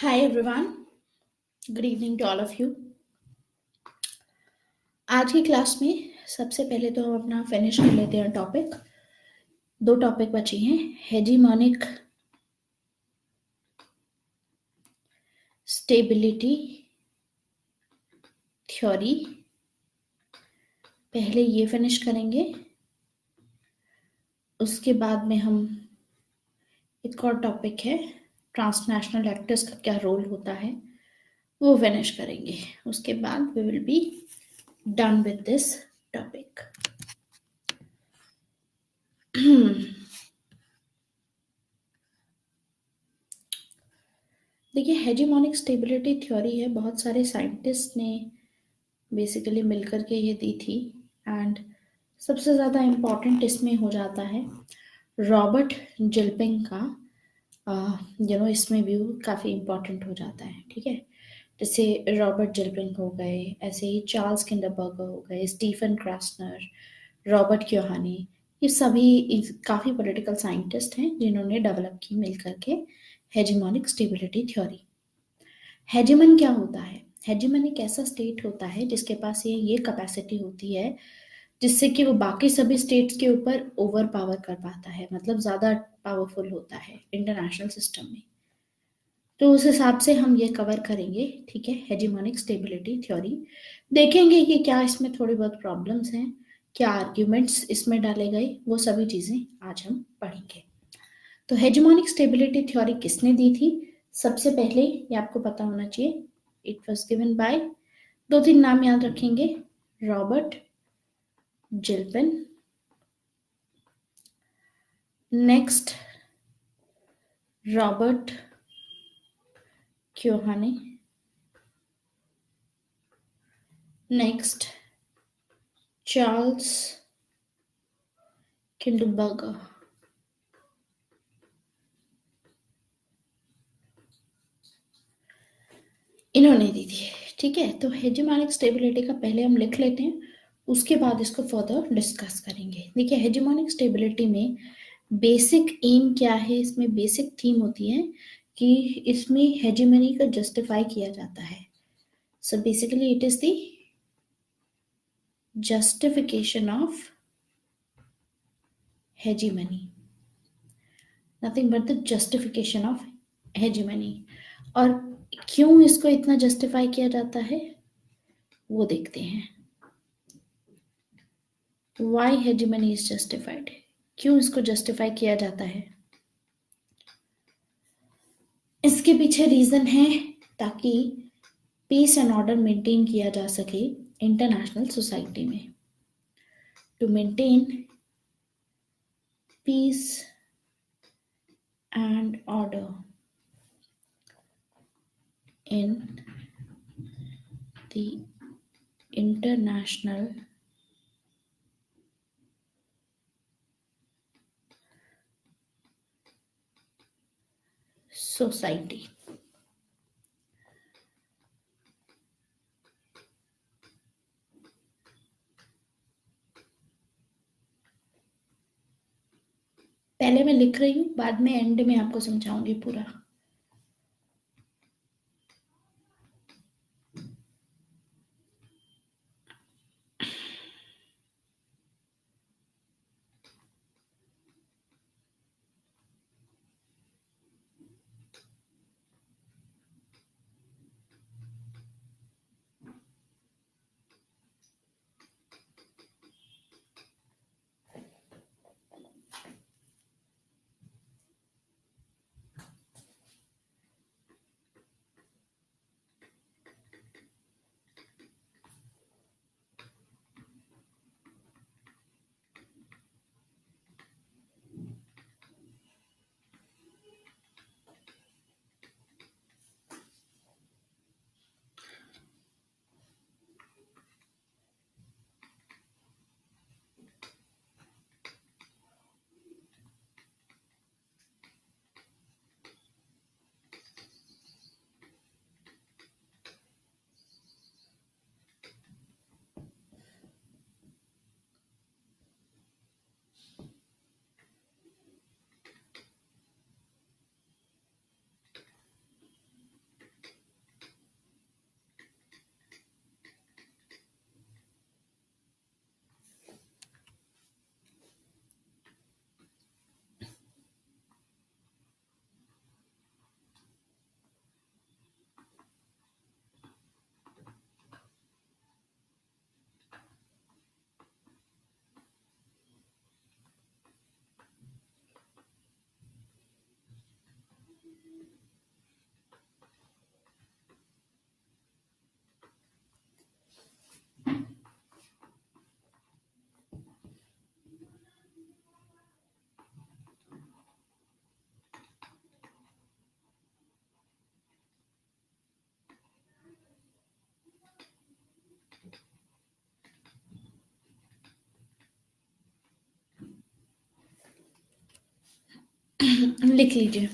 Hi everyone, good evening to all of you. आज की class में सबसे पहले तो हम अपना फिनिश कर लेते हैं टॉपिक। दो टॉपिक बचे हैं, हेजीमोनिक स्टेबिलिटी थ्योरी। पहले ये फिनिश करेंगे, उसके बाद में हम एक और टॉपिक है ट्रांसनेशनल एक्टर्स का क्या रोल होता है वो फिनिश करेंगे। उसके बाद we will be done with this topic. देखिए, हेजीमोनिक स्टेबिलिटी थ्योरी है, बहुत सारे साइंटिस्ट ने बेसिकली मिलकर के ये दी थी। एंड सबसे ज़्यादा इम्पॉर्टेंट इसमें हो जाता है रॉबर्ट जिल्पिंग का। इसमें भी काफ़ी इम्पॉर्टेंट हो जाता है। ठीक है, जैसे रॉबर्ट जिल्पिंग हो गए, ऐसे ही चार्ल्स किंडरबर्गर हो गए, स्टीफन क्रास्नर, रॉबर्ट क्योहानी, ये सभी काफ़ी पॉलिटिकल साइंटिस्ट हैं जिन्होंने डेवलप की मिल करके हेजीमोनिक स्टेबिलिटी थ्योरी। हेजेमन क्या होता है? हेजेमन एक ऐसा स्टेट होता है जिसके पास ये कैपेसिटी होती है जिससे कि वो बाकी सभी स्टेट्स के ऊपर ओवर पावर कर पाता है, मतलब ज़्यादा पावरफुल होता है इंटरनेशनल सिस्टम में। तो उस हिसाब से हम ये कवर करेंगे। ठीक है, हेजेमोनिक स्टेबिलिटी थ्योरी देखेंगे कि क्या इसमें थोड़ी बहुत प्रॉब्लम्स हैं, क्या आर्ग्यूमेंट्स इसमें डाले गए, वो सभी चीज़ें आज हम पढ़ेंगे। तो हेजेमोनिक स्टेबिलिटी थ्योरी किसने दी थी? सबसे पहले ये आपको पता होना चाहिए, इट वाज गिवन बाय, दो तीन नाम याद रखेंगे, Robert Gilpin, next Robert Keohane, next Charles Kindleberger. इन्होंने दी थी। ठीक है, तो हेजेमोनिक स्टेबिलिटी का पहले हम लिख लेते हैं, उसके बाद इसको फर्दर डिस्कस करेंगे। देखिए, हेजेमोनिक स्टेबिलिटी में बेसिक एम क्या है, इसमें बेसिक थीम होती है कि इसमें हेजेमनी को जस्टिफाई किया जाता है। So basically it is the justification of hegemony, nothing but the justification of hegemony। और क्यों इसको इतना जस्टिफाई किया जाता है वो देखते हैं। why hegemony is justified, क्यों इसको जस्टिफाई किया जाता है? इसके पीछे रीजन है ताकि पीस एंड ऑर्डर मेंटेन किया जा सके इंटरनेशनल सोसाइटी में। To maintain peace and order in the international society। पहले मैं लिख रही हूँ, बाद में एंड में आपको समझाऊंगी पूरा। लिख लीजिए।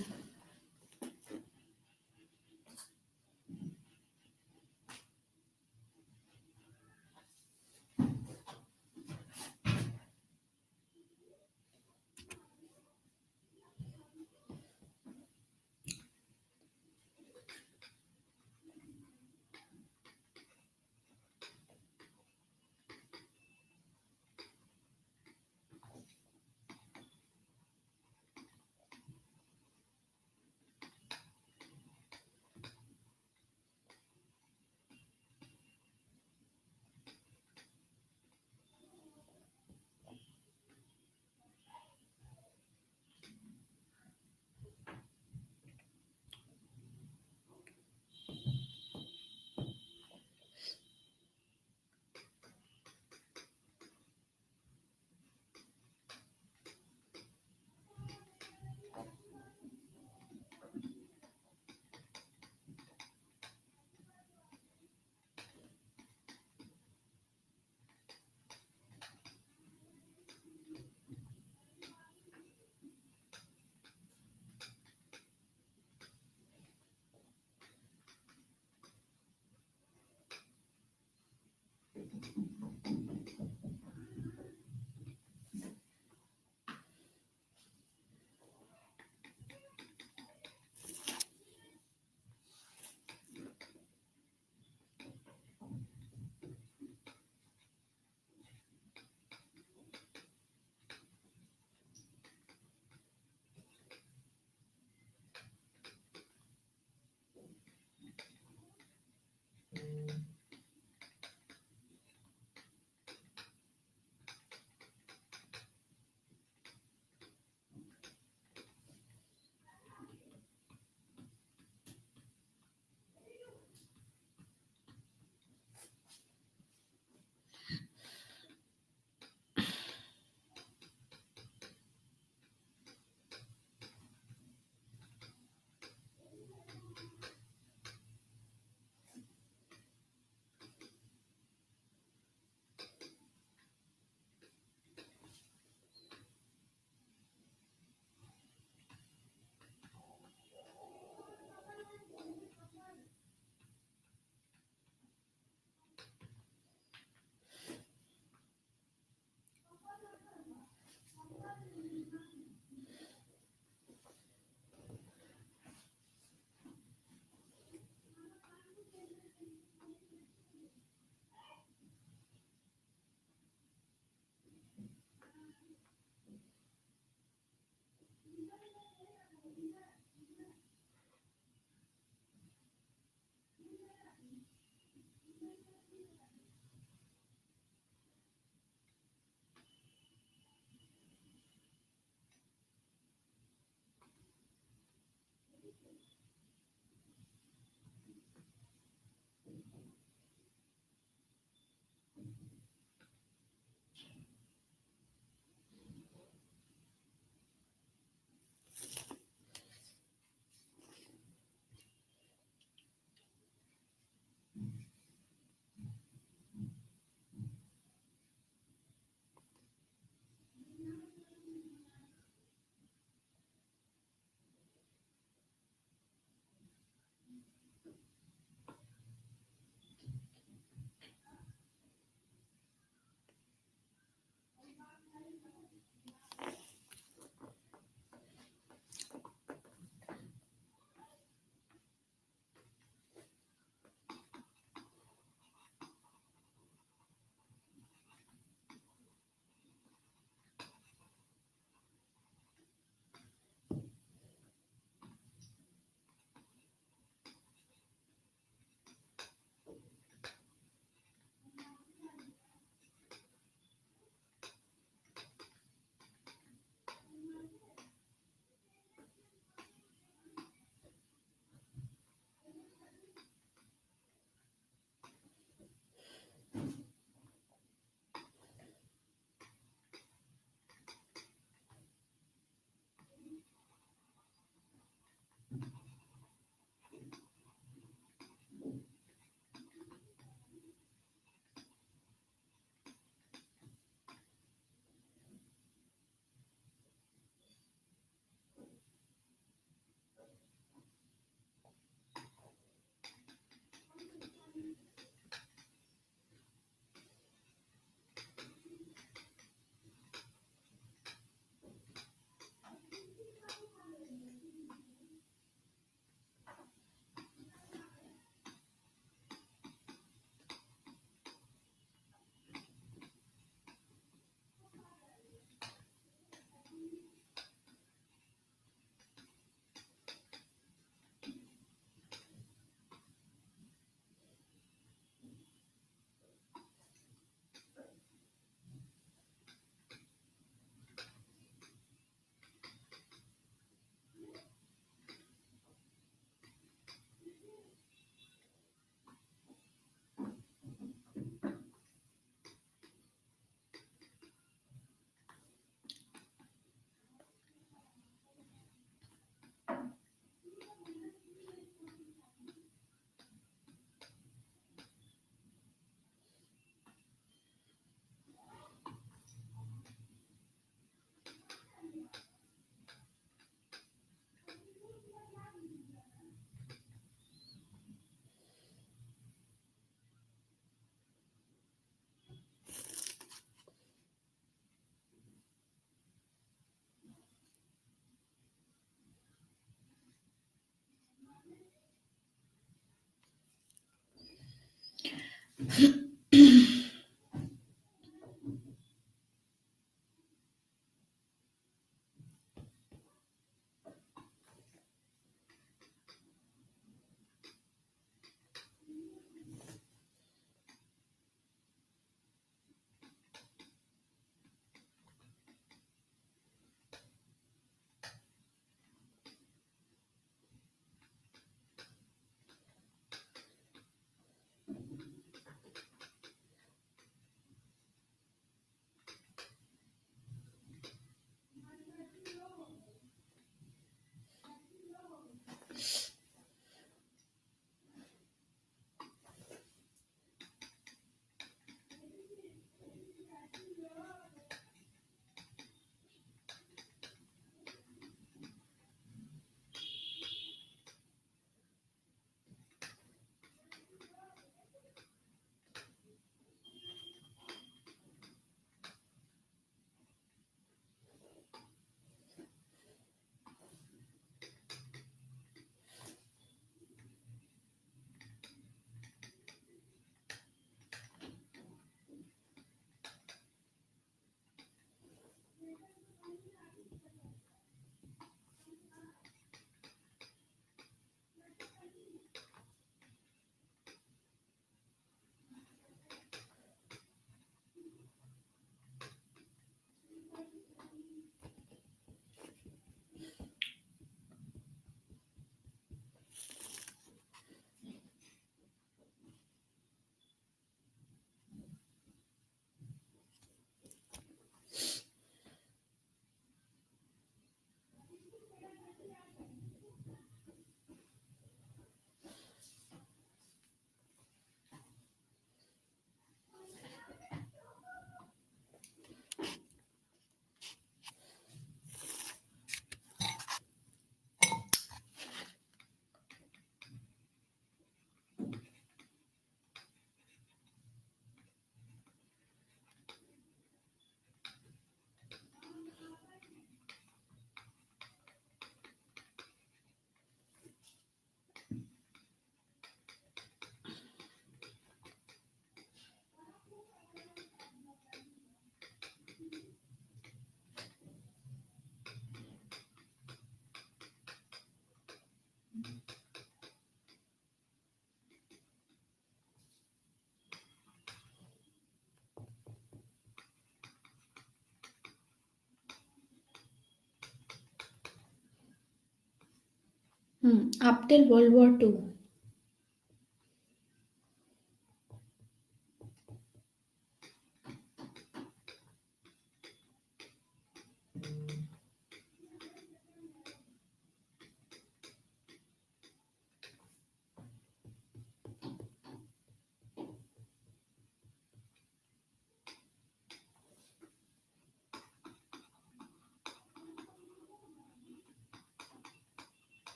Up till World War II.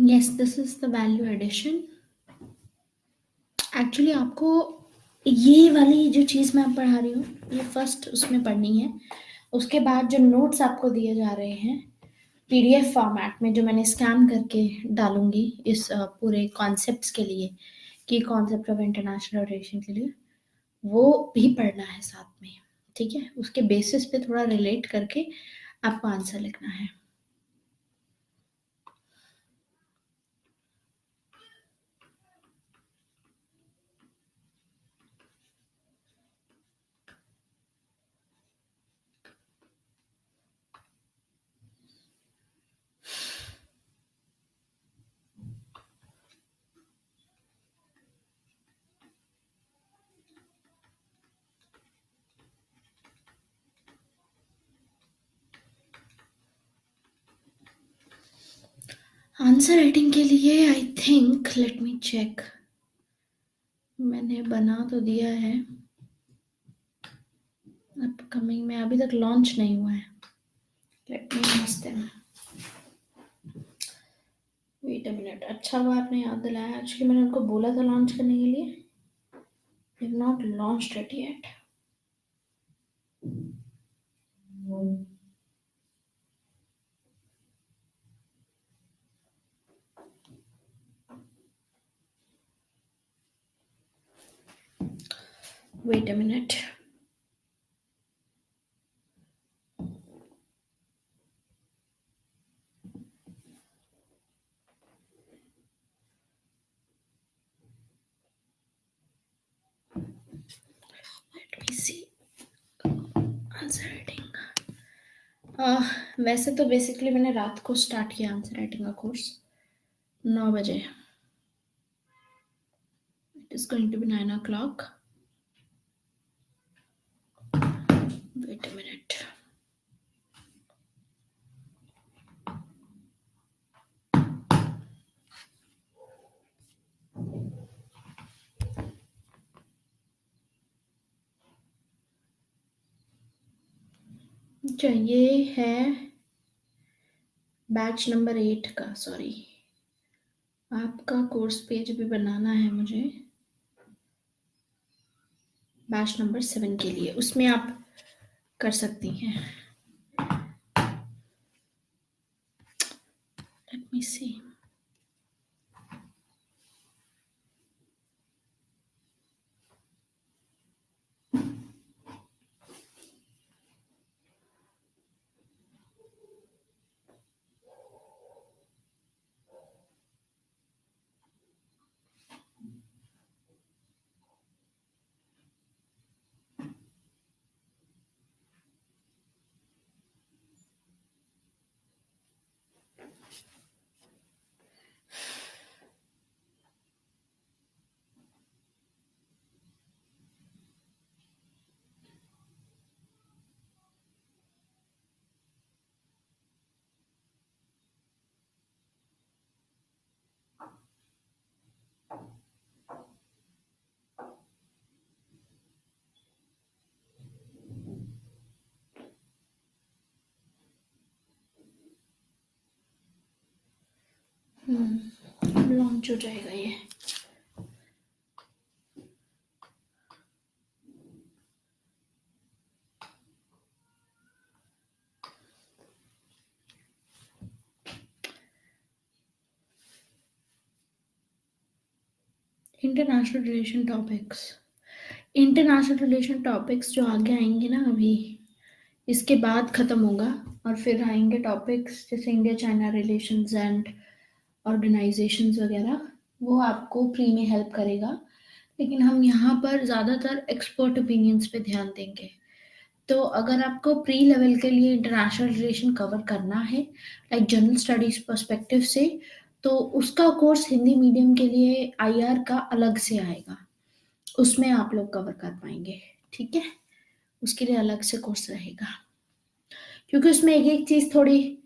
Yes, this is the value addition. Actually आपको ये वाली जो चीज़ मैं पढ़ा रही हूँ, ये फर्स्ट उसमें पढ़नी है। उसके बाद जो नोट्स आपको दिए जा रहे हैं पीडीएफ फॉर्मेट में, जो मैंने स्कैन करके डालूंगी इस पूरे कॉन्सेप्ट्स के लिए, कि कॉन्सेप्ट ऑफ इंटरनेशनल रिलेशन के लिए, वो भी पढ़ना है साथ में। ठीक है, उसके बेसिस पे थोड़ा रिलेट करके आपको आंसर लिखना है। आंसर राइटिंग के लिए I think, let me check, मैंने बना तो दिया है, अपकमिंग में अभी तक लॉन्च नहीं हुआ है। Let me ask them. Wait a minute, अच्छा हुआ आपने याद दिलाया, एक्चुअली मैंने उनको बोला था लॉन्च करने के लिए, they have not launched it yet. Wait a minute. Let me see. Answer writing, वैसे तो बेसिकली मैंने रात को स्टार्ट किया आंसर राइटिंग का कोर्स 9 बजे। It is going to be 9 o'clock। Wait a minute. अच्छा, ये है बैच नंबर 8 का, सॉरी, आपका कोर्स पेज भी बनाना है मुझे बैच नंबर 7 के लिए, उसमें आप कर सकती हैं। लेट मी सी। लॉन्च हो जाएगा ये। International relation topics, international relation topics जो आगे आएंगे ना अभी, इसके बाद खत्म होगा, और फिर आएंगे टॉपिक्स जैसे India China relations and organisations वगैरह। वो आपको प्री में हेल्प करेगा, लेकिन हम यहाँ पर ज़्यादातर एक्सपर्ट ओपिनियंस पे ध्यान देंगे। तो अगर आपको प्री लेवल के लिए इंटरनेशनल रिलेशन कवर करना है, लाइक जनरल स्टडीज पर्सपेक्टिव से, तो उसका कोर्स हिंदी मीडियम के लिए आईआर का अलग से आएगा, उसमें आप लोग कवर कर पाएंगे। ठीक है, उसके लिए अलग से कोर्स रहेगा, क्योंकि उसमें एक एक चीज़ थोड़ी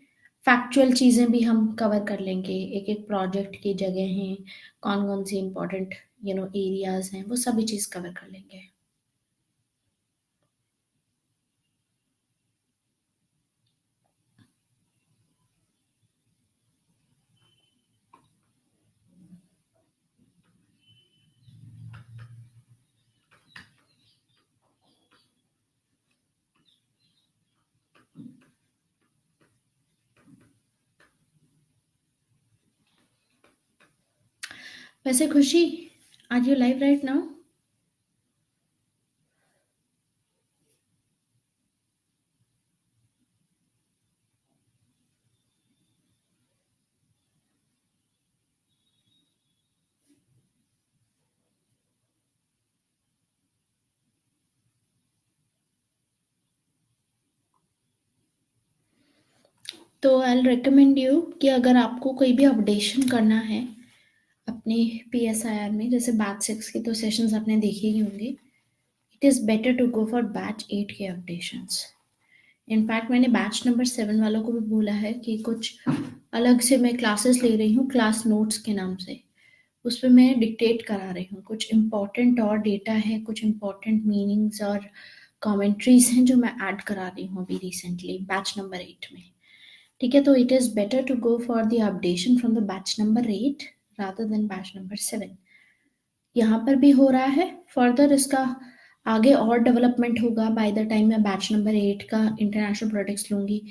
फैक्चुअल चीज़ें भी हम कवर कर लेंगे, एक एक प्रोजेक्ट की जगह हैं, कौन कौन सी इंपॉर्टेंट एरियाज हैं, वो सभी चीज़ कवर कर लेंगे। वैसे Khushi, are you live right now? तो आई रिकमेंड यू कि अगर आपको कोई भी अपडेशन करना है अपने PSIR में, जैसे बैच 6 के तो सेशंस आपने देखे ही होंगे, it is better to go for batch 8 के अपडेशंस। इनफैक्ट मैंने बैच नंबर 7 वालों को भी बोला है कि कुछ अलग से मैं क्लासेस ले रही हूँ, क्लास नोट्स के नाम से। उस पे मैं डिक्टेट करा रही हूँ, कुछ इम्पोर्टेंट और डेटा है, कुछ इम्पोर्टेंट मीनिंग्स और कमेंट्रीज हैं जो मैं ऐड करा रही हूँ अभी रिसेंटली बैच नंबर 8 में। ठीक है, तो it is better to go for the updation from the batch number 8 rather than batch number 7। यहाँ पर भी हो रहा है, फर्दर इसका आगे और डेवलपमेंट होगा बाय द टाइम मैं बैच नंबर 8 का इंटरनेशनल प्रोडक्ट्स लूंगी,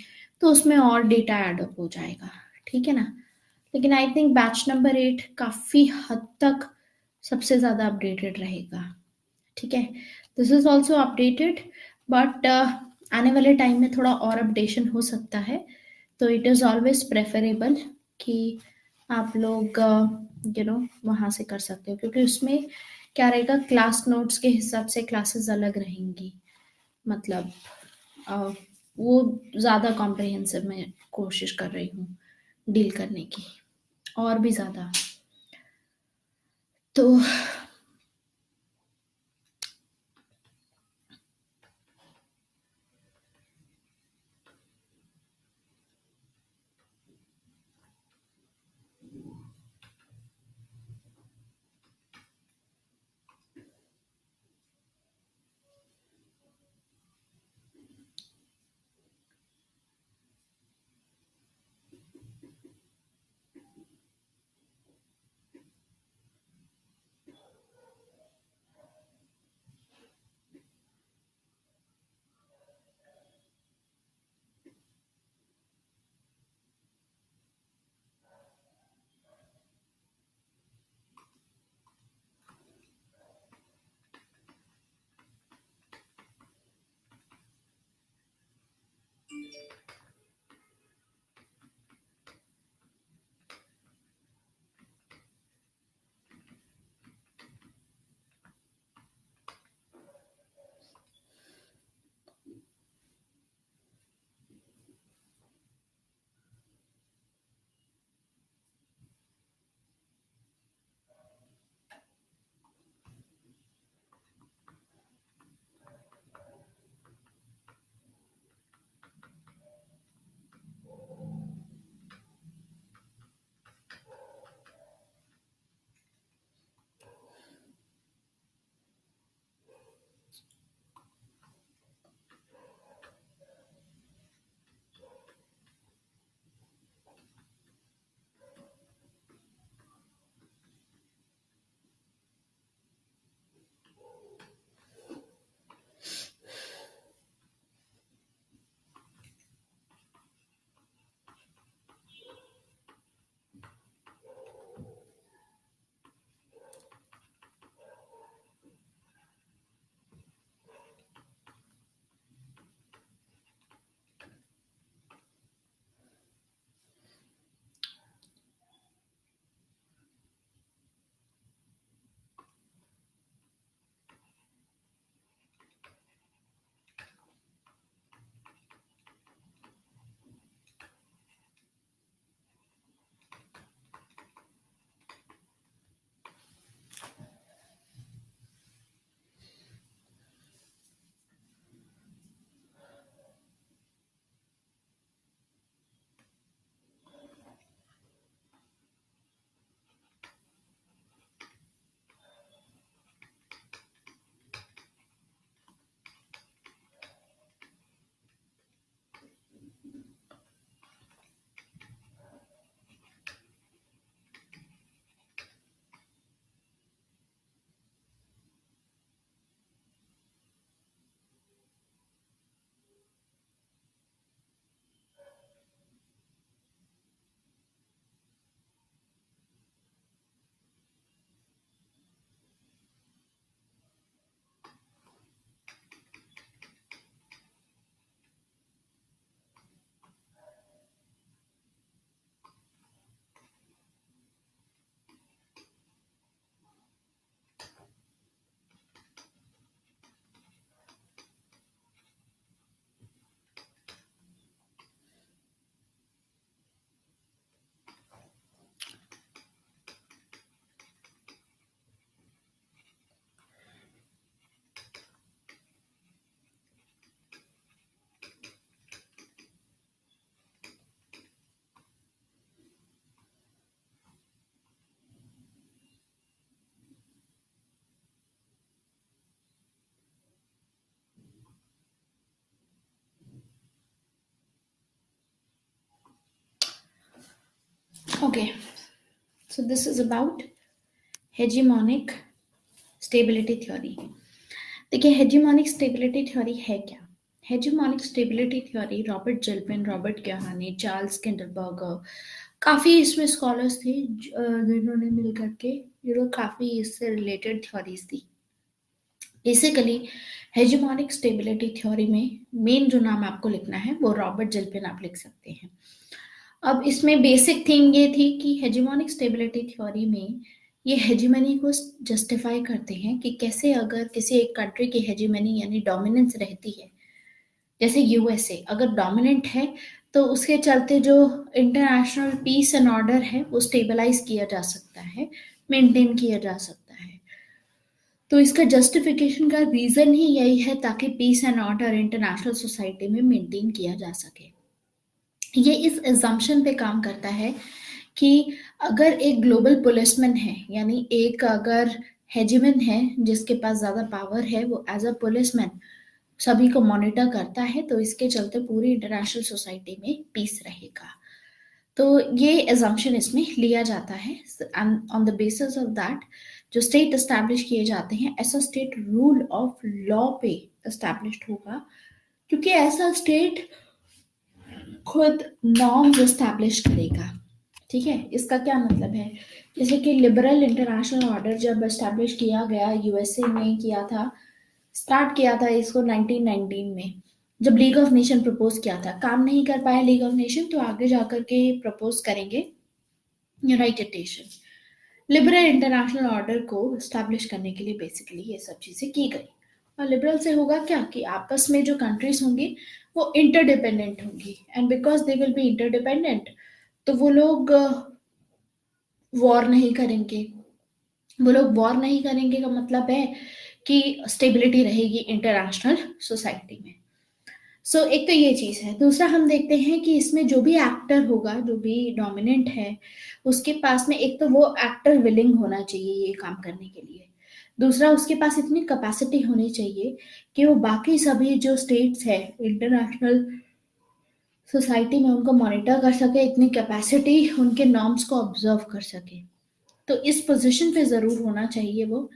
तो उसमें और डेटा ऐड अप हो जाएगा। ठीक है ना? लेकिन आई थिंक बैच नंबर 8 काफ़ी हद तक सबसे ज़्यादा अपडेटेड रहेगा। ठीक है, this is also updated, but आने वाले टाइम में थोड़ा और अपडेशन हो सकता है। तो इट इज़ ऑलवेज प्रेफरेबल कि आप लोग वहाँ से कर सकते हो, क्योंकि उसमें क्या रहेगा, क्लास नोट्स के हिसाब से क्लासेस अलग रहेंगी। मतलब अ, वो ज़्यादा कॉम्प्रहेंसिव मैं कोशिश कर रही हूँ डील करने की, और भी ज़्यादा। तो Okay, so this is about hegemonic stability theory. देखिए हेजिमोनिक स्टेबिलिटी थ्योरी है क्या? Hegemonic stability theory Robert Gilpin, Robert Keohane, Charles Kindleberger, काफी इसमें स्कॉलर्स थे जिन्होंने मिल करके काफी इससे रिलेटेड थ्योरीज दी। बेसिकली हेजिमोनिक स्टेबिलिटी थ्योरी में मेन जो नाम आपको लिखना है वो रॉबर्ट जेल्विन आप लिख सकते हैं। अब इसमें बेसिक थिंग ये थी कि हेजिमोनिक स्टेबिलिटी थ्योरी में ये हेजिमनी को जस्टिफाई करते हैं कि कैसे अगर किसी एक कंट्री की हेजिमनी यानी डोमिनेंस रहती है, जैसे यूएसए अगर डोमिनेंट है तो उसके चलते जो इंटरनेशनल पीस एंड ऑर्डर है वो स्टेबलाइज किया जा सकता है, मेंटेन किया जा सकता है। तो इसका जस्टिफिकेशन का रीजन ही यही है ताकि peace and order international society में मेंटेन किया जा सके। ये इस एजम्पशन पे काम करता है कि अगर एक ग्लोबल पुलिसमैन है, यानी एक अगर हेजिमन है जिसके पास ज्यादा पावर है, वो एज अ पुलिसमैन सभी को मॉनिटर करता है, तो इसके चलते पूरी इंटरनेशनल सोसाइटी में पीस रहेगा। तो ये एजम्पशन इसमें लिया जाता है। On the basis of that जो स्टेट एस्टैब्लिश किए जाते हैं, ऐसा स्टेट रूल ऑफ लॉ पे एस्टैब्लिश्ड होगा, क्योंकि ऐसा स्टेट खुद नॉर्म्स एस्टैब्लिश करेगा। ठीक है, इसका क्या मतलब है? जैसे कि लिबरल इंटरनेशनल ऑर्डर जब एस्टैब्लिश किया गया, यूएसए में किया था, स्टार्ट किया था इसको 1919 में, जब लीग ऑफ नेशन प्रपोज किया था। काम नहीं कर पाया लीग ऑफ नेशन, तो आगे जाकर के प्रपोज करेंगे United nation. Liberal international order को स्टैब्लिश करने के लिए बेसिकली ये सब चीजें की गई। और लिबरल से होगा क्या कि आपस में जो कंट्रीज होंगी वो इंटरडिपेंडेंट होंगी, and because they will be interdependent तो वो लोग वॉर नहीं करेंगे। वो लोग वॉर नहीं करेंगे का मतलब है कि स्टेबिलिटी रहेगी इंटरनेशनल सोसाइटी में। सो एक तो ये चीज है। दूसरा हम देखते हैं कि इसमें जो भी एक्टर होगा, जो भी डोमिनेंट है, उसके पास में एक तो वो एक्टर विलिंग होना चाहिए ये काम करने के लिए। दूसरा उसके पास इतनी कैपेसिटी होनी चाहिए कि वो बाकी सभी जो स्टेट्स है इंटरनेशनल सोसाइटी में उनको मॉनिटर कर सके, इतनी कैपेसिटी उनके नॉर्म्स को ऑब्जर्व कर सके। तो इस पोजीशन पे जरूर होना चाहिए वो,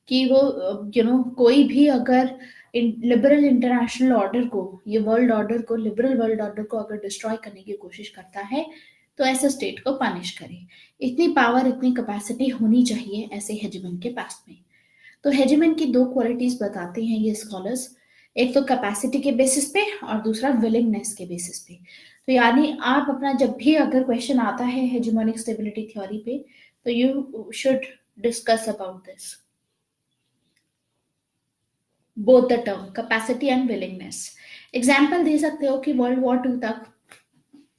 कि वो कोई भी अगर लिबरल इंटरनेशनल ऑर्डर को, ये वर्ल्ड ऑर्डर को, लिबरल वर्ल्ड ऑर्डर को अगर डिस्ट्रॉय करने की कोशिश करता है तो ऐसे स्टेट को पनिश करे। इतनी पावर, इतनी कैपेसिटी होनी चाहिए ऐसे हेजिमन के पास में। तो हेजिमन की दो क्वालिटीज बताते हैं ये स्कॉलर्स, एक तो कैपेसिटी के बेसिस पे और दूसरा विलिंगनेस के बेसिस पे। तो यानी आप अपना जब भी अगर क्वेश्चन आता है हेजिमोनिक स्टेबिलिटी थ्योरी पे, तो you should discuss about this, both the term capacity and willingness. Example दे सकते हो कि वर्ल्ड वॉर टू तक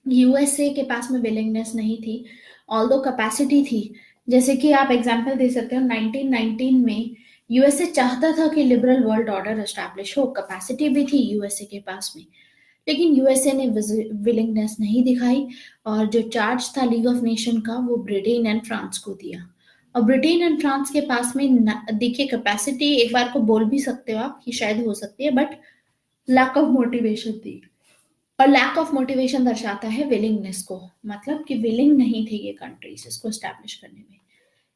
यूएसए के पास में विलिंगनेस नहीं थी, ऑल्दो कैपेसिटी थी। जैसे कि आप एग्जाम्पल दे सकते हो 1919 में यूएसए चाहता था कि लिबरल वर्ल्ड ऑर्डर एस्टैब्लिश हो, कैपेसिटी भी थी यूएसए के पास में, लेकिन यूएसए ने विलिंगनेस नहीं दिखाई, और जो चार्ज था लीग ऑफ नेशन का वो ब्रिटेन एंड फ्रांस को दिया। और ब्रिटेन एंड फ्रांस के पास में देखिए कैपेसिटी एक बार को बोल भी सकते हो आप कि शायद हो सकती है, बट लैक ऑफ मोटिवेशन थी। और लैक ऑफ मोटिवेशन दर्शाता है विलिंगनेस को, मतलब कि विलिंग नहीं थे ये कंट्रीज इसको स्टैब्लिश करने में।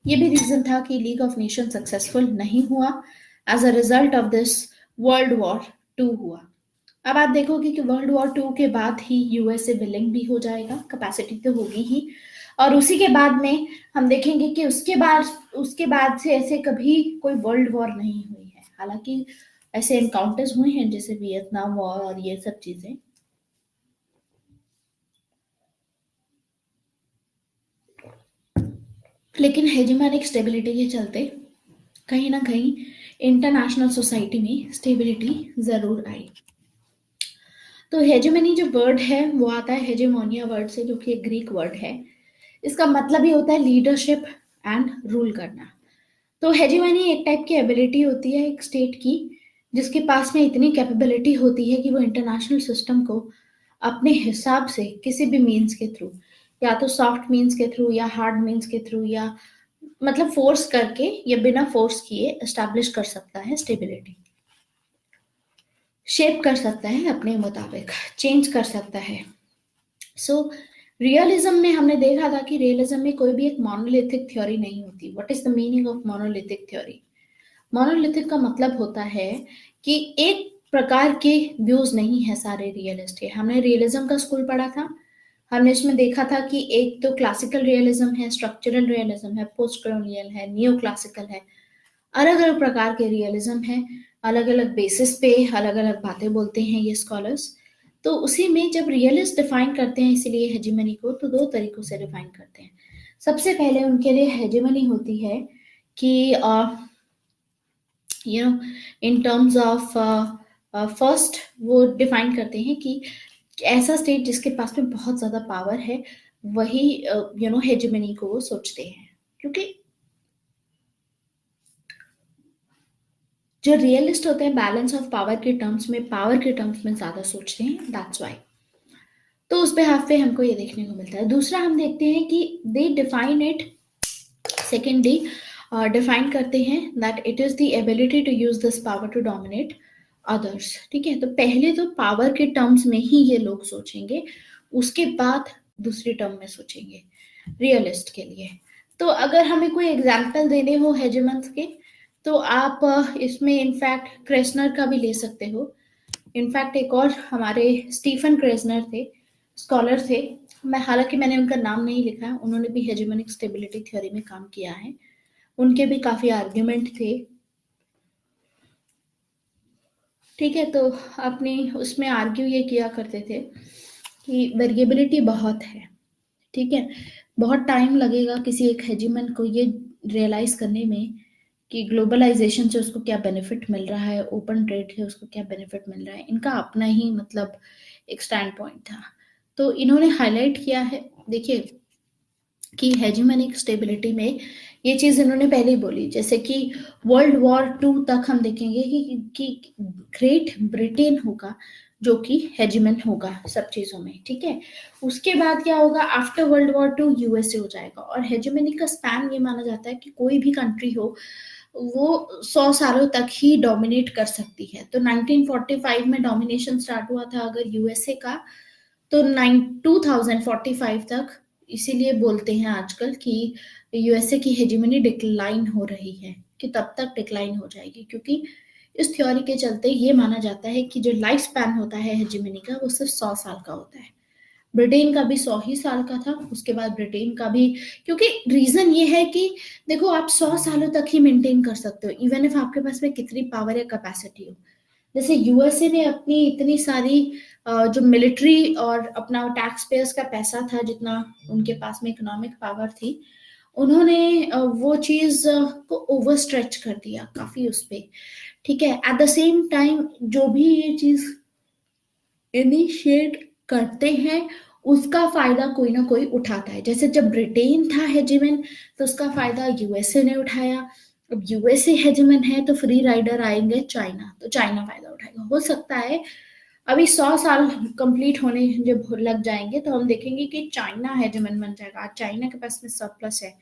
ये भी रीजन था कि लीग ऑफ नेशन सक्सेसफुल नहीं हुआ। As a result of this world war two हुआ। अब आप देखोगे कि वर्ल्ड वॉर टू के बाद ही यूएसए विलिंग भी हो जाएगा, कैपेसिटी तो होगी ही, और उसी के बाद में हम देखेंगे कि उसके बाद से ऐसे कभी कोई वर्ल्ड वॉर नहीं हुई है। हालांकि ऐसे एनकाउंटर्स हुए हैं जैसे वियतनाम वॉर और ये सब चीजें, लेकिन हेजिमोनिक स्टेबिलिटी के चलते कहीं ना कहीं इंटरनेशनल सोसाइटी में स्टेबिलिटी जरूर आई। तो हेजेमनी जो वर्ड है वो आता है हेजेमोनिया वर्ड से, जो कि एक ग्रीक वर्ड है। इसका मतलब ही होता है लीडरशिप एंड रूल करना। तो हेजेमनी एक टाइप की एबिलिटी होती है एक स्टेट की, जिसके पास में इतनी कैपेबिलिटी होती है कि वो इंटरनेशनल सिस्टम को अपने हिसाब से किसी भी मीन्स के थ्रू, या तो सॉफ्ट मीन्स के थ्रू या हार्ड मीन्स के थ्रू, या मतलब फोर्स करके या बिना फोर्स किए एस्टैब्लिश कर सकता है स्टेबिलिटी, शेप कर सकता है अपने मुताबिक, चेंज कर सकता है। सो रियलिज्म में हमने देखा था कि रियलिज्म में कोई भी एक मोनोलिथिक थ्योरी नहीं होती। What is the meaning of monolithic theory? Monolithic का मतलब होता है कि एक प्रकार के व्यूज नहीं है सारे रियलिस्ट के। हमने रियलिज्म का स्कूल पढ़ा था, हमने इसमें देखा था कि एक तो क्लासिकल रियलिज्म है, स्ट्रक्चरल रियलिज्म है, पोस्ट कॉलोनियल है, नियो क्लासिकल है। अलग अलग प्रकार के रियलिज्म है, अलग अलग बेसिस पे अलग अलग बातें बोलते हैं ये स्कॉलर्स। तो उसी में जब रियलिस्ट डिफाइन करते हैं इसीलिए हेजिमनी को, तो दो तरीकों से डिफाइन करते हैं। सबसे पहले उनके लिए हेजिमनी होती है कि you know in terms of first, वो डिफाइन करते हैं कि ऐसा स्टेट जिसके पास में बहुत ज्यादा पावर है वही हेजिमनी को वो सोचते हैं। क्योंकि जो रियलिस्ट होते हैं बैलेंस ऑफ पावर के टर्म्स में, पावर के टर्म्स में ज्यादा सोचते हैं, दैट्स वाई। तो उस पे हाफ पे हमको ये देखने को मिलता है। दूसरा हम देखते हैं कि they define it, secondly define करते हैं that it is the ability to use this power to dominate others. ठीक है, तो पहले तो पावर के टर्म्स में ही ये लोग सोचेंगे, उसके बाद दूसरी टर्म में सोचेंगे रियलिस्ट के लिए। तो अगर हमें कोई एग्जाम्पल देने हो हेजेमन्स के, तो आप इसमें इनफैक्ट क्रेसनर का भी ले सकते हो। इनफैक्ट एक और हमारे स्टीफन क्रेसनर थे, स्कॉलर थे। हालांकि मैंने उनका नाम नहीं लिखा है, उन्होंने भी हेजेमनिक स्टेबिलिटी थ्योरी में काम किया है। उनके भी काफी आर्ग्यूमेंट थे। ठीक है, तो अपनी उसमें आर्ग्यू ये किया करते थे कि वेरिएबिलिटी बहुत है। ठीक है, बहुत टाइम लगेगा किसी एक हेजिमन को ये रियलाइज करने में कि ग्लोबलाइजेशन से उसको क्या बेनिफिट मिल रहा है, ओपन ट्रेड से उसको क्या बेनिफिट मिल रहा है। इनका अपना ही मतलब एक स्टैंड पॉइंट था, तो इन्होंने हाईलाइट किया है। देखिए कि हेजिमनिक स्टेबिलिटी में ये चीज इन्होंने पहले ही बोली, जैसे कि वर्ल्ड वॉर टू तक हम देखेंगे कि ग्रेट ब्रिटेन होगा जो कि हेजिमन होगा सब चीजों में। ठीक है, उसके बाद क्या होगा, after world war two USA हो जाएगा। और हेजिमनी का स्पैन ये माना जाता है कि कोई भी कंट्री हो वो 100 सालों तक ही डोमिनेट कर सकती है। तो 1945 में डोमिनेशन स्टार्ट हुआ था अगर यूएसए का, तो 2045 तक। इसीलिए बोलते हैं आजकल कि यूएसए की हेजिमनी डिक्लाइन हो रही है, कि तब तक डिक्लाइन हो जाएगी, क्योंकि इस थ्योरी के चलते ये माना जाता है कि जो लाइफ स्पैन होता है हेजिमनी का वो सिर्फ 100 साल का होता है। ब्रिटेन का भी 100 ही साल का था, उसके बाद ब्रिटेन का भी। क्योंकि रीजन ये है कि देखो आप 100 सालों तक ही मेंटेन कर सकते हो इवन इफ आपके पास में कितनी पावर या कैपेसिटी हो। जैसे यूएसए ने अपनी इतनी सारी जो मिलिट्री और अपना टैक्स पेयर्स का पैसा था, जितना उनके पास में इकोनॉमिक पावर थी, उन्होंने वो चीज को ओवर स्ट्रेच कर दिया काफी उस पे। ठीक है, एट द सेम टाइम जो भी ये चीज इनिशिएट करते हैं उसका फायदा कोई ना कोई उठाता है। जैसे जब ब्रिटेन था हेजिमन तो उसका फायदा यूएसए ने उठाया। अब यूएसए हेजिमन है तो फ्री राइडर आएंगे चाइना, तो चाइना फायदा उठाएगा। हो सकता है अभी 100 साल कंप्लीट होने जब लग जाएंगे तो हम देखेंगे कि चाइना हेजिमन बन जाएगा। आज चाइना के पास में सरप्लस है,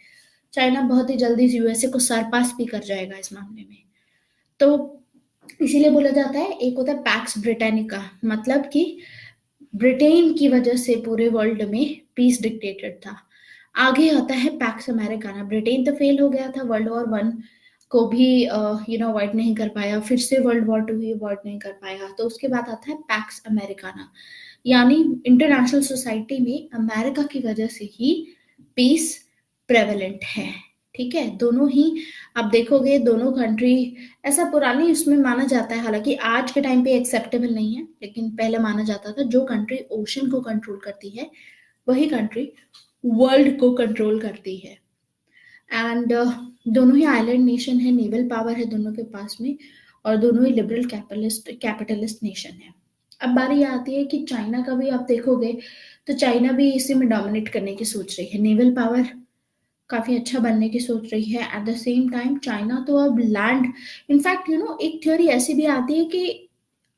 चाइना बहुत ही जल्दी यूएसए को सरपास भी कर जाएगा इस मामले में। तो इसीलिए बोला जाता है, एक होता है पैक्स ब्रिटानिका, मतलब कि ब्रिटेन की वजह से पूरे वर्ल्ड में पीस डिक्टेटेड था। आगे आता है पैक्स अमेरिकाना, ब्रिटेन तो फेल हो गया था, वर्ल्ड वॉर वन को भी अवॉइड नहीं कर पाया, फिर से वर्ल्ड वॉर टू भी अवॉइड नहीं कर पाया। तो उसके बाद आता है पैक्स अमेरिकाना, यानी इंटरनेशनल सोसाइटी में अमेरिका की वजह से ही पीस प्रेवलेंट है। ठीक है, दोनों ही आप देखोगे दोनों कंट्री, ऐसा पुरानी उसमें माना जाता है, हालांकि आज के टाइम पे एक्सेप्टेबल नहीं है, लेकिन पहले माना जाता था जो कंट्री ओशन को कंट्रोल करती है वही कंट्री वर्ल्ड को कंट्रोल करती है। एंड दोनों ही आइलैंड नेशन है, नेवल पावर है दोनों के पास में, और दोनों ही लिबरल कैपिटलिस्ट नेशन है। अब बारी आती है कि चाइना का भी आप देखोगे तो चाइना भी इसी में डोमिनेट करने की सोच रही है, नेवल पावर काफी अच्छा बनने की सोच रही है। At the same time China तो अब लैंड, इनफैक्ट एक थ्योरी ऐसी भी आती है कि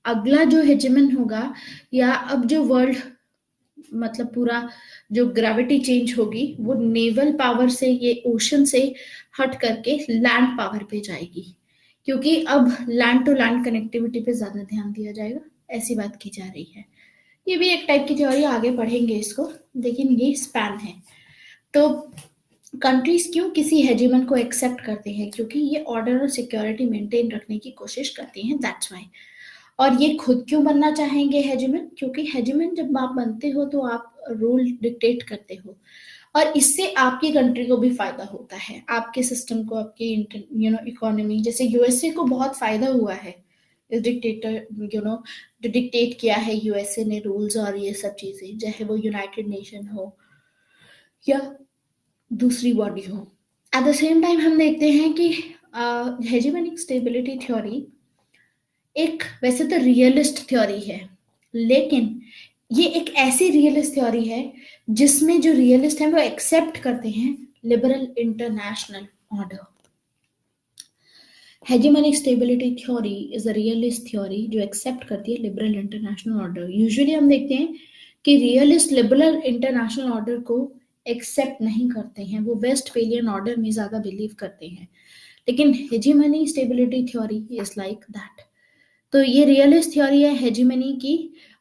अगला जो हेजेमन होगा, या अब जो वर्ल्ड मतलब पूरा जो ग्रेविटी चेंज होगी वो नेवल पावर से, ये ओशन से हट करके लैंड पावर पे जाएगी, क्योंकि अब लैंड टू लैंड कनेक्टिविटी पे ज्यादा ध्यान दिया जाएगा, ऐसी बात की जा रही है। ये भी एक टाइप की थ्योरी, आगे पढ़ेंगे इसको, लेकिन ये स्पैन है। तो कंट्रीज क्यों किसी हेजिमन को एक्सेप्ट करते हैं, क्योंकि ये ऑर्डर और सिक्योरिटी मेंटेन रखने की कोशिश करती हैं, दैट्स वाई। और ये खुद क्यों बनना चाहेंगे हेजिमन, क्योंकि हेजिमन जब आप बनते हो तो आप रूल डिक्टेट करते हो, और इससे आपकी कंट्री को भी फायदा होता है, आपके सिस्टम को, आपकी इकोनॉमी। जैसे यूएसए को बहुत फायदा हुआ है इस डिक्टेटर, जो डिक्टेट किया है यूएसए ने रूल्स और ये सब चीजें, चाहे वो यूनाइटेड नेशन हो या दूसरी बॉडी हो। एट द सेम टाइम हम देखते हैं कि हेजिमोनिक स्टेबिलिटी थ्योरी एक वैसे तो रियलिस्ट थ्योरी है, लेकिन ये एक ऐसी रियलिस्ट थ्योरी है जिसमें जो रियलिस्ट हैं वो एक्सेप्ट करते हैं liberal international order. Hegemonic stability theory is a realist theory जो एक्सेप्ट करती है लिबरल इंटरनेशनल ऑर्डर। यूजुअली हम देखते हैं कि रियलिस्ट लिबरल इंटरनेशनल ऑर्डर को एक्सेप्ट नहीं करते हैं, वो वेस्टफेलियन ऑर्डर में ज्यादा बिलीव करते हैं, लेकिन hegemony stability theory is like that. तो ये रियलिस्ट थ्योरी है हेजिमनी की।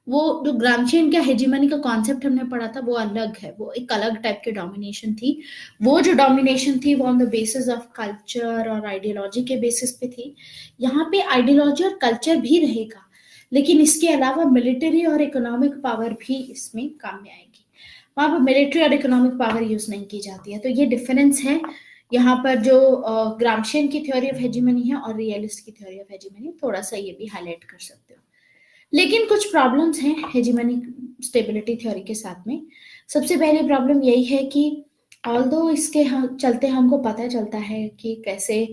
वो जो ग्रामशियन का हेजिमनी का कॉन्सेप्ट हमने पढ़ा था वो अलग है, वो एक अलग टाइप की डोमिनेशन थी। वो जो डोमिनेशन थी वो on the basis of culture और आइडियोलॉजी के बेसिस पे थी। यहाँ पे आइडियोलॉजी और कल्चर भी रहेगा, लेकिन इसके अलावा मिलिट्री और इकोनॉमिक पावर भी इसमें काम में आएगी। वहां पर मिलिट्री और इकोनॉमिक पावर यूज नहीं की जाती है, तो ये डिफरेंस है यहाँ पर जो ग्रामशियन की थ्योरी ऑफ हेजिमनी है और रियलिस्ट की थ्योरी ऑफ हेजिमनी, थोड़ा सा ये भी हाईलाइट कर सकते हो। लेकिन कुछ प्रॉब्लम्स हैं हेजिमनी स्टेबिलिटी थ्योरी के साथ में। सबसे पहली प्रॉब्लम यही है कि ऑल्दो इसके चलते हमको पता चलता है कि कैसे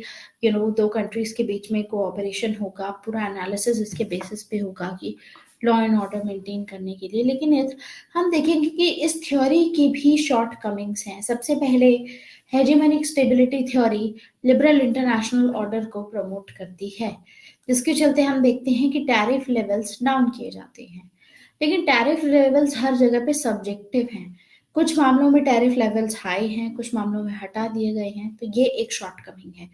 दो कंट्रीज के बीच में कोऑपरेशन होगा, पूरा एनालिसिस इसके बेसिस पे होगा कि लॉ एंड ऑर्डर मेंटेन करने के लिए। लेकिन हम देखेंगे कि इस थ्योरी की भी शॉर्ट कमिंग्स हैं। सबसे पहले hegemonic stability theory liberal international order को प्रमोट करती है, जिसके चलते हम देखते हैं कि टैरिफ लेवल्स डाउन किए जाते हैं। लेकिन टैरिफ लेवल्स हर जगह पे सब्जेक्टिव हैं, कुछ मामलों में टैरिफ लेवल्स हाई हैं, कुछ मामलों में हटा दिए गए हैं, तो ये एक शॉर्ट कमिंग है।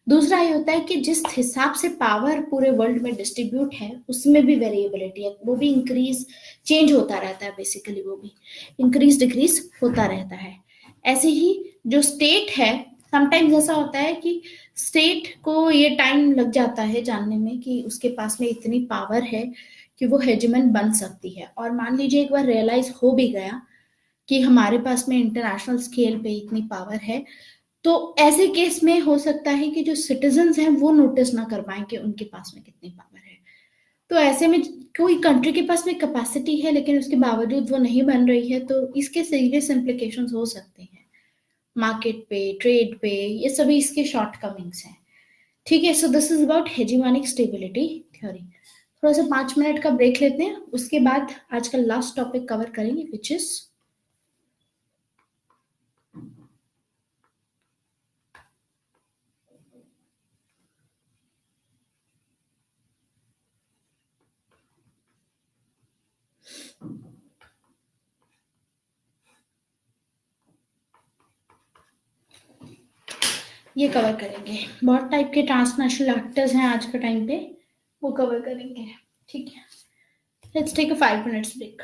दूसरा ये होता है कि जिस हिसाब से पावर पूरे वर्ल्ड में डिस्ट्रीब्यूट है उसमें भी वेरिएबिलिटी है, वो भी इंक्रीज चेंज होता रहता है, बेसिकली वो भी इंक्रीज डिक्रीज होता रहता है। ऐसे ही जो स्टेट है, समटाइम्स ऐसा होता है कि स्टेट को ये टाइम लग जाता है जानने में कि उसके पास में इतनी पावर है कि वो हेजमन बन सकती है, और मान लीजिए एक बार रियलाइज हो भी गया कि हमारे पास में इंटरनेशनल स्केल पे इतनी पावर है, तो ऐसे केस में हो सकता है कि जो सिटीजन्स हैं वो नोटिस ना कर पाए कि उनके पास में कितनी पावर है। तो ऐसे में कोई कंट्री के पास में कैपेसिटी है लेकिन उसके बावजूद वो नहीं बन रही है, तो इसके सीरियस इम्प्लीकेशंस हो सकते हैं मार्केट पे, ट्रेड पे, ये सभी इसके शॉर्ट कमिंग्स हैं। ठीक है, so this is about hegemonic stability theory. थोड़ा सा 5 मिनट का ब्रेक लेते हैं, उसके बाद आज का लास्ट टॉपिक कवर करेंगे विच इज ये कवर करेंगे। बहुत टाइप के ट्रांसनेशनल एक्टर्स हैं आज के टाइम पे, वो कवर करेंगे। ठीक है, let's take a 5 minutes break.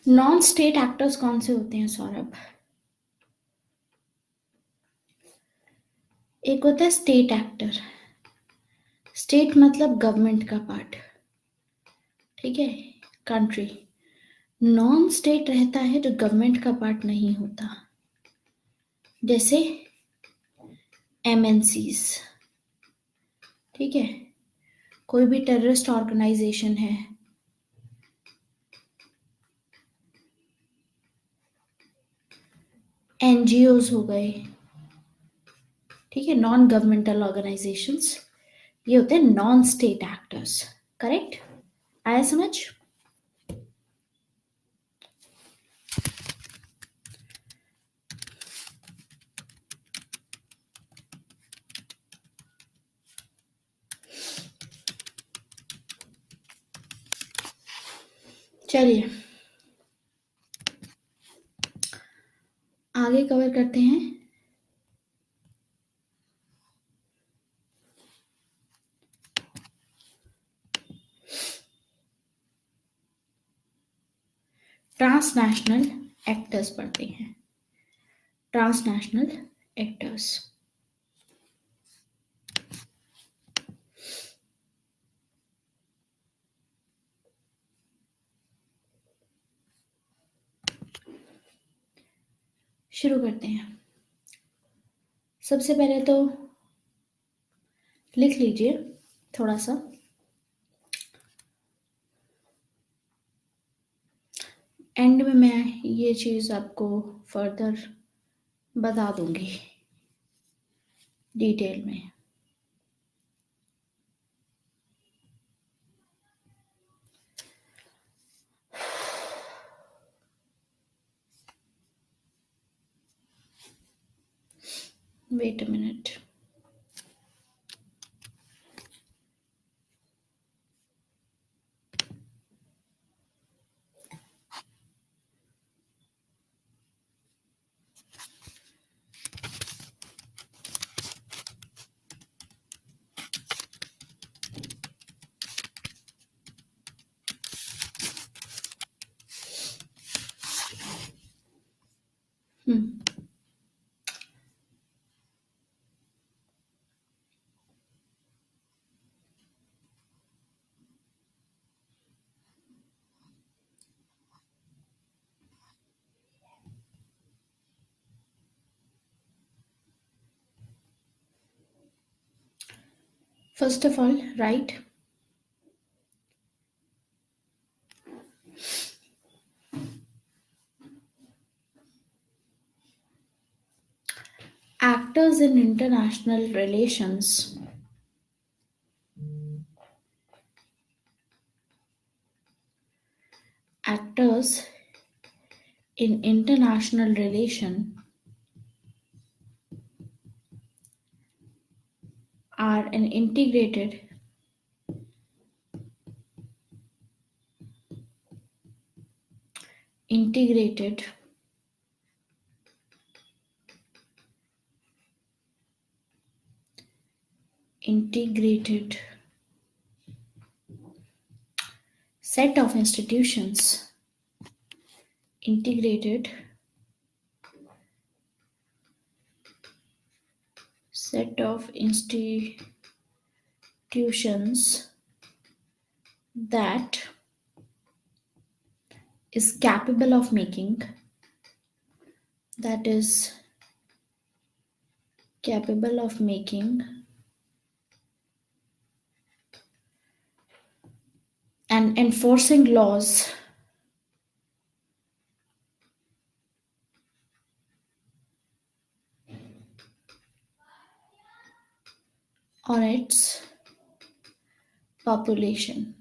Non state actors कौन से होते हैं सौरभ? एक होता है स्टेट एक्टर। स्टेट मतलब गवर्नमेंट का पार्ट, ठीक है, कंट्री। नॉन स्टेट रहता है जो गवर्नमेंट का पार्ट नहीं होता, जैसे एमएनसीज, ठीक है, कोई भी टेररिस्ट ऑर्गेनाइजेशन है, एनजीओज हो गए, ठीक है, नॉन गवर्नमेंटल ऑर्गेनाइजेशंस, ये होते हैं नॉन स्टेट एक्टर्स। करेक्ट, आया समझ? चलिए आगे कवर करते हैं। ट्रांसनेशनल एक्टर्स पढ़ते हैं। ट्रांसनेशनल एक्टर्स, शुरू करते हैं। सबसे पहले तो लिख लीजिए थोड़ा सा, एंड में मैं ये चीज़ आपको फर्दर बता दूंगी डिटेल में। Wait a minute. First of all right, actors in international relations actors in international relation are an integrated integrated set of institutions, integrated set of institutions that is capable of making, that is capable of making and enforcing laws on its population,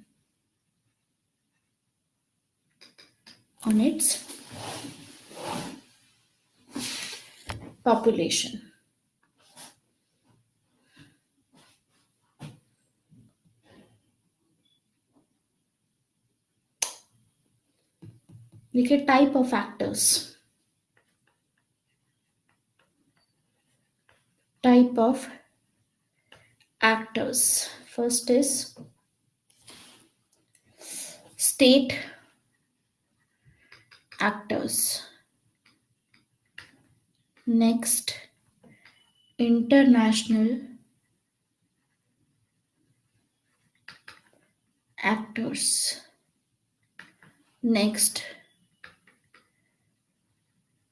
on its population. देखिए type of actors, type of actors. First is state actors. Next, international actors. Next,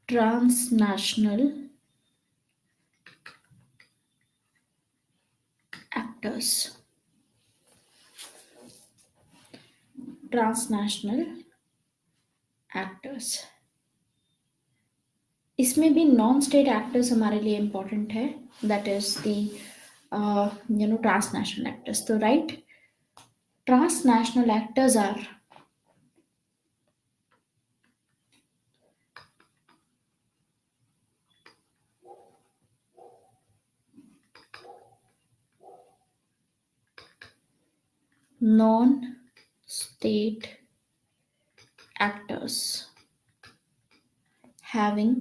transnational actors. Transnational actors. इसमें भी non state actors हमारे लिए important है. That is the transnational actors. तो right, transnational actors are non-state actors having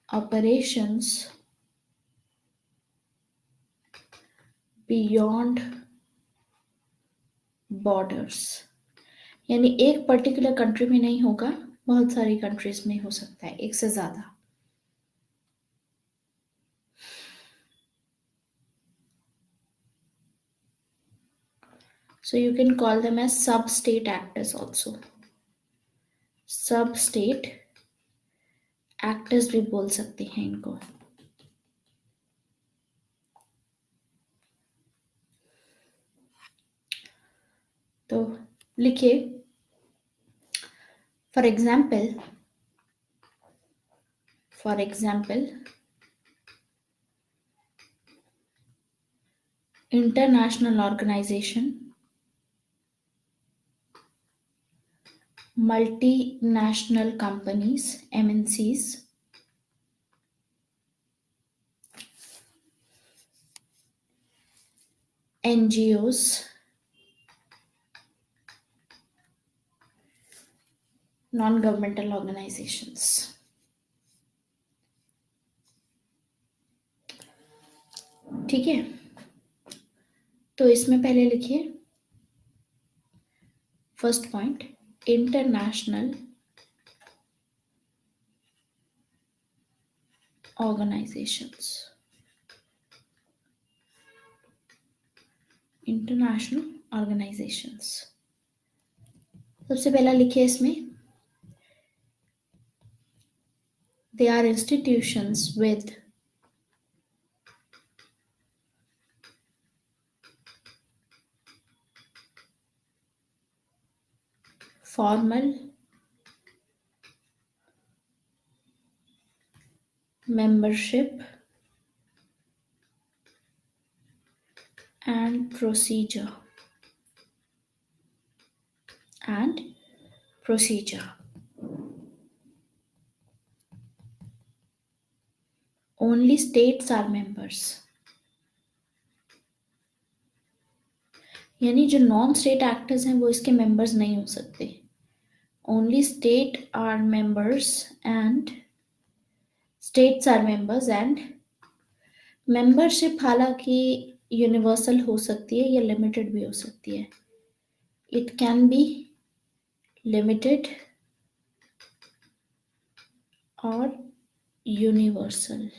operations beyond borders. यानी एक particular country में नहीं होगा, बहुत सारी कंट्रीज में हो सकता है, एक से ज्यादा. So you can call them as sub-state actors also. Sub-state actors भी बोल सकते हैं इनको. तो लिखिए, for example international organization, multinational companies, MNCs, NGOs, non-governmental organizations. ठीक है, तो इसमें पहले लिखिए first point, international organisations. International organisations सबसे पहला लिखिए इसमें, they are institutions with formal membership and procedure. Only states are members. यानी जो नॉन स्टेट एक्टर्स हैं वो इसके मेंबर्स नहीं हो सकते. Only state are members and states are members and membership हालांकि यूनिवर्सल हो सकती है या लिमिटेड भी हो सकती है. इट कैन बी लिमिटेड और universal.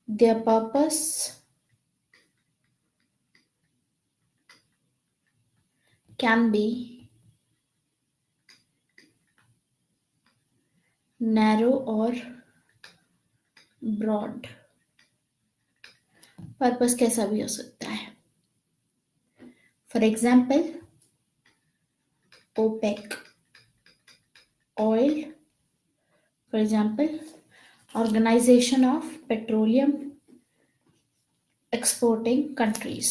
Their purpose can be narrow or broad. Purpose कैसा भी हो सकता है. For example OPEC, oil, for example Organization of Petroleum Exporting Countries,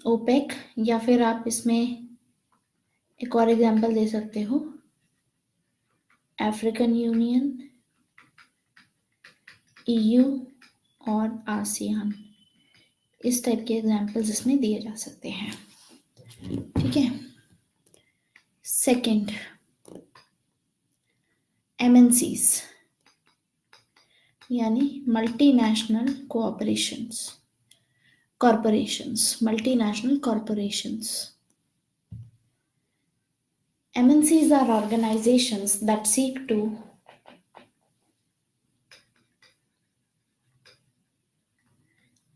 OPEC. या फिर आप इसमें एक और एग्जाम्पल दे सकते हो, अफ्रीकन यूनियन, EU और आसियान. इस टाइप के एग्जाम्पल्स इसमें दिए जा सकते हैं. ठीक है. सेकंड, MNCs यानी multinational corporations. Multinational corporations. MNCs are organizations that seek to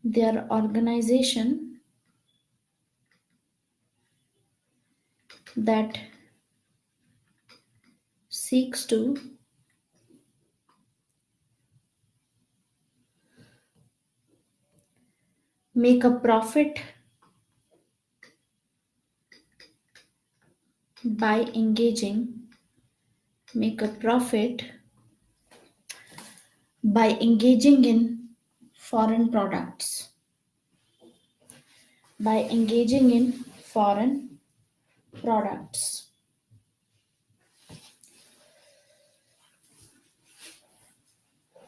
Their organization that seeks to make a profit by make a profit by engaging in foreign products, by engaging in foreign products,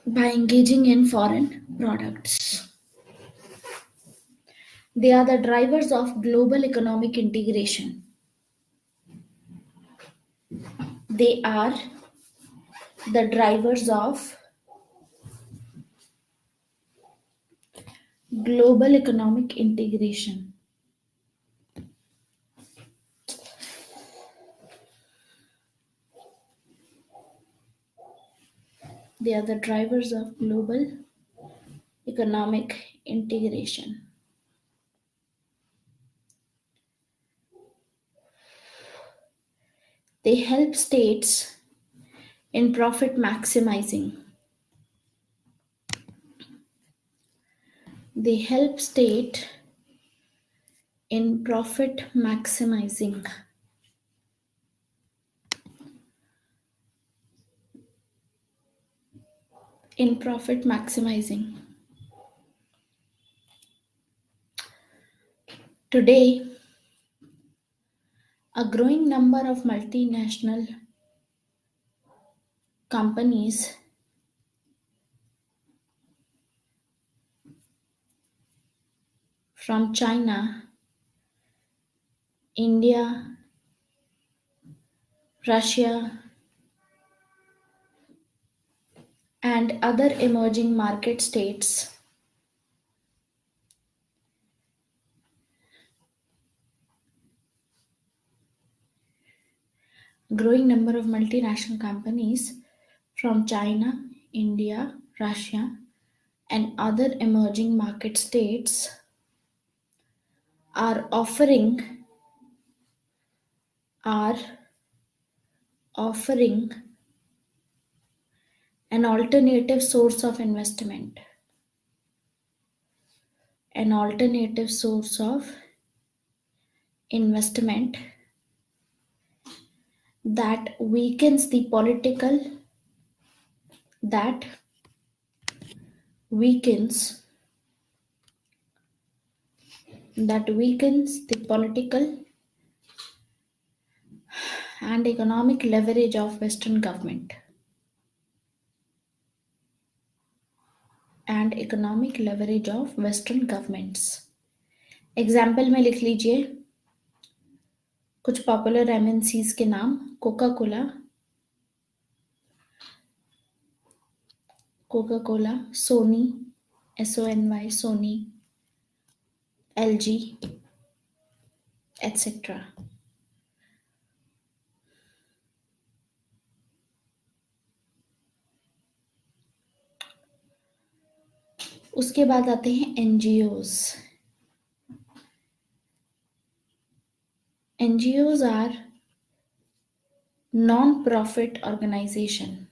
by engaging in foreign products. They are the drivers of global economic integration. They are the drivers of global economic integration. They are the drivers of global economic integration. They help states in profit maximizing. They help state in profit maximizing. In profit maximizing. Today, a growing number of multinational companies from China, India, Russia, and other emerging market states growing number of multinational companies from China, India, Russia, and other emerging market states are are offering an alternative source of investment, an alternative source of investment that weakens the political that weakens the political and economic leverage of western government and economic leverage of western governments. Example में लिख लीजिए कुछ popular MNCs के नाम: Coca Cola, Sony, SONY, Sony, LG, etc. उसके बाद आते हैं NGOs. NGOs are non-profit organization.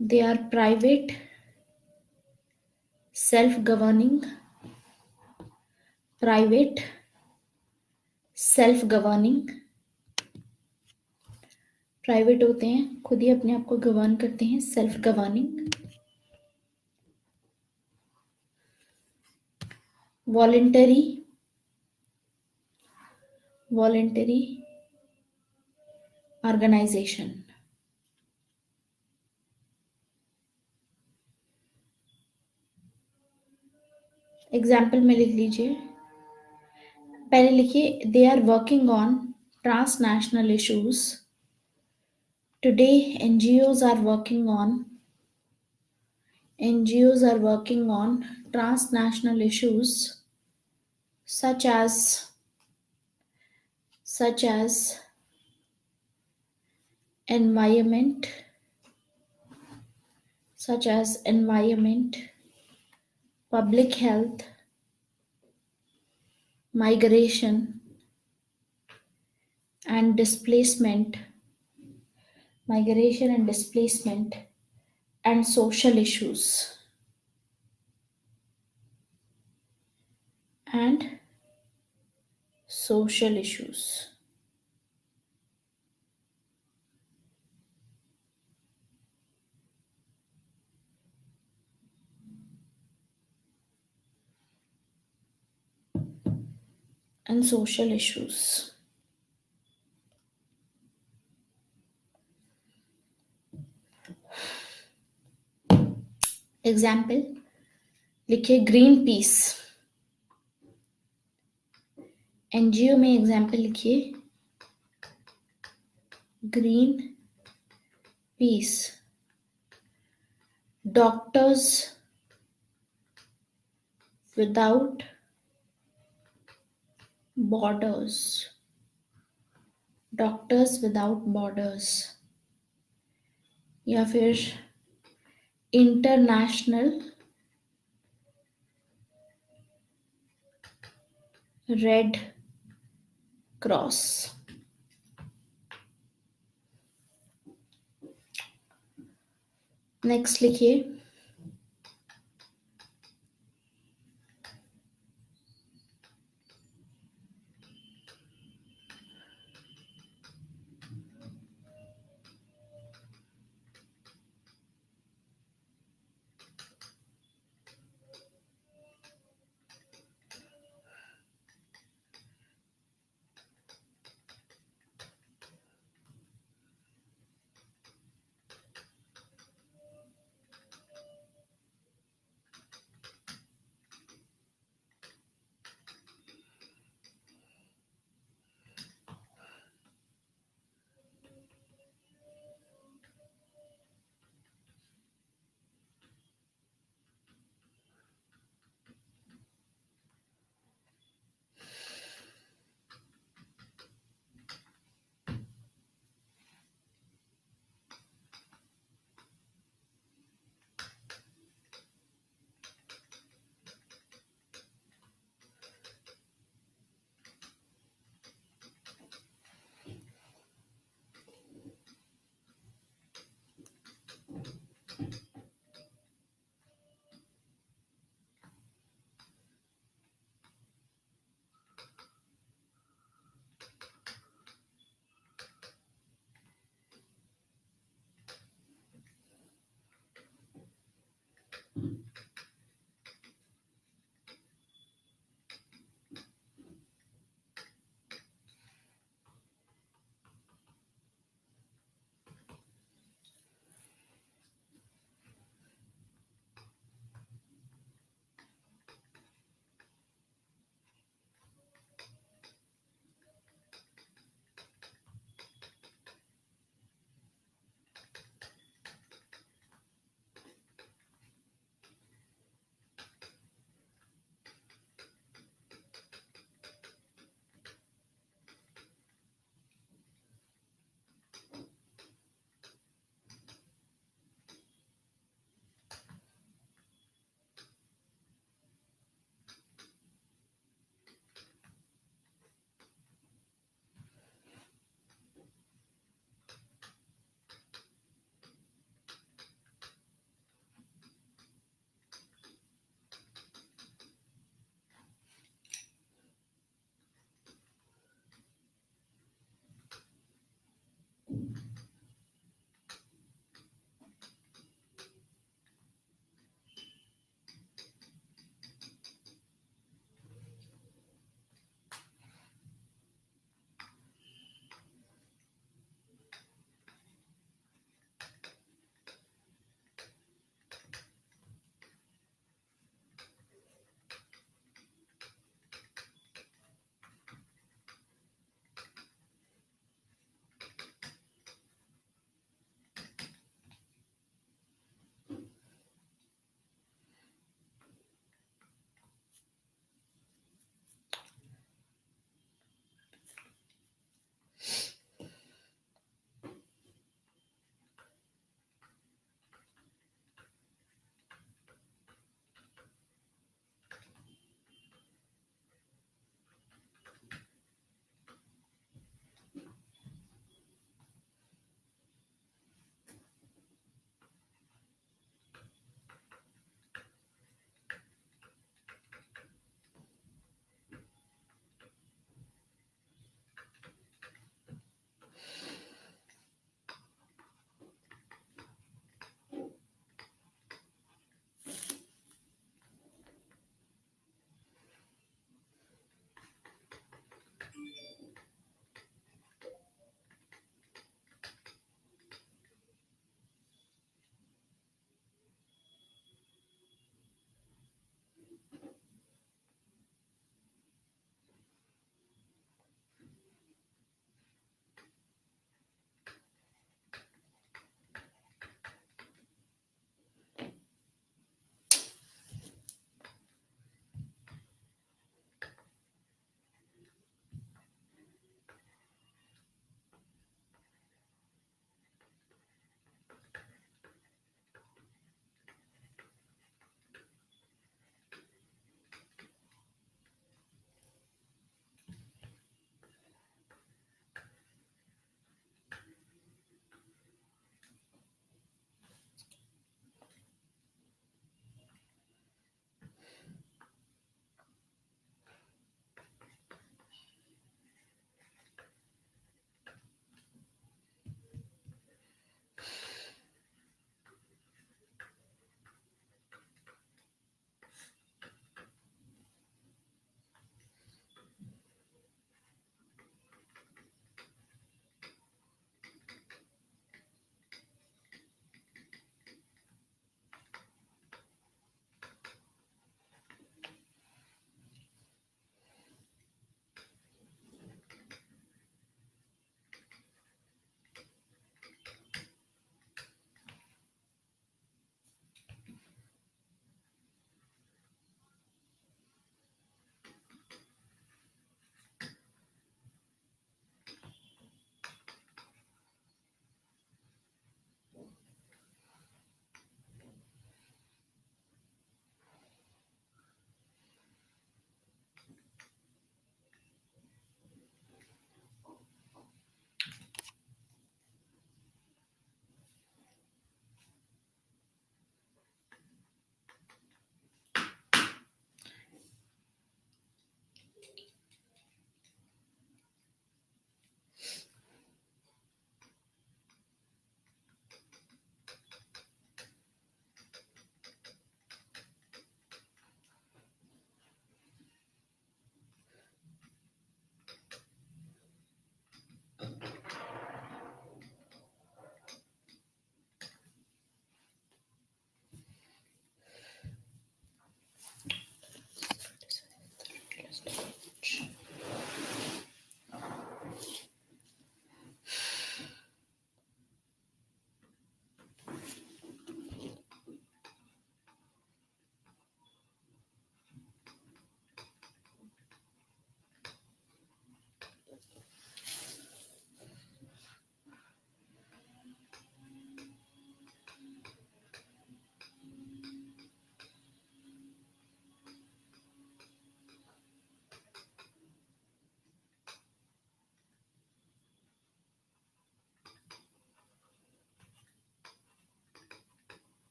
They are self-governing, private, self-governing, private होते हैं, खुद ही अपने आप को गवर्न करते हैं, self governing, voluntary organization. Example में लिख लीजिए, पहले लिखिए they are working on transnational issues. Today NGOs are working on transnational issues such as environment, such as environment, public health, migration and displacement, migration and displacement, and social issues. And social issues. And social issues. Example लिखिए green peas. NGO में example लिखिए green peas. Doctors without borders, doctors without borders, या फिर international red cross. Next लिखिए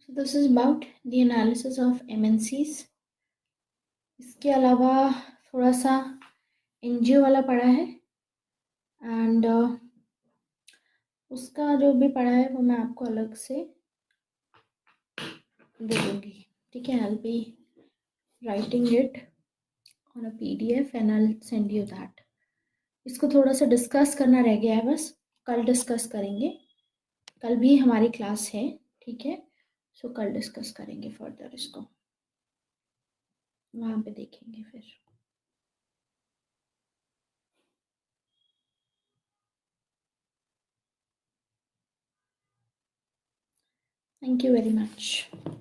So this is about the analysis of MNCs. इसके अलावा थोड़ा सा एनजीओ वाला पढ़ा है एंड उसका जो भी पढ़ा है वो मैं आपको अलग से दे दूँगी, ठीक है? I'll be writing it on a PDF and I'll send you that. इसको थोड़ा सा डिस्कस करना रह गया है बस, कल डिस्कस करेंगे। कल भी हमारी क्लास है, ठीक है? सो कल डिस्कस करेंगे फर्दर इसको, वहाँ पे देखेंगे फिर। Thank you very much.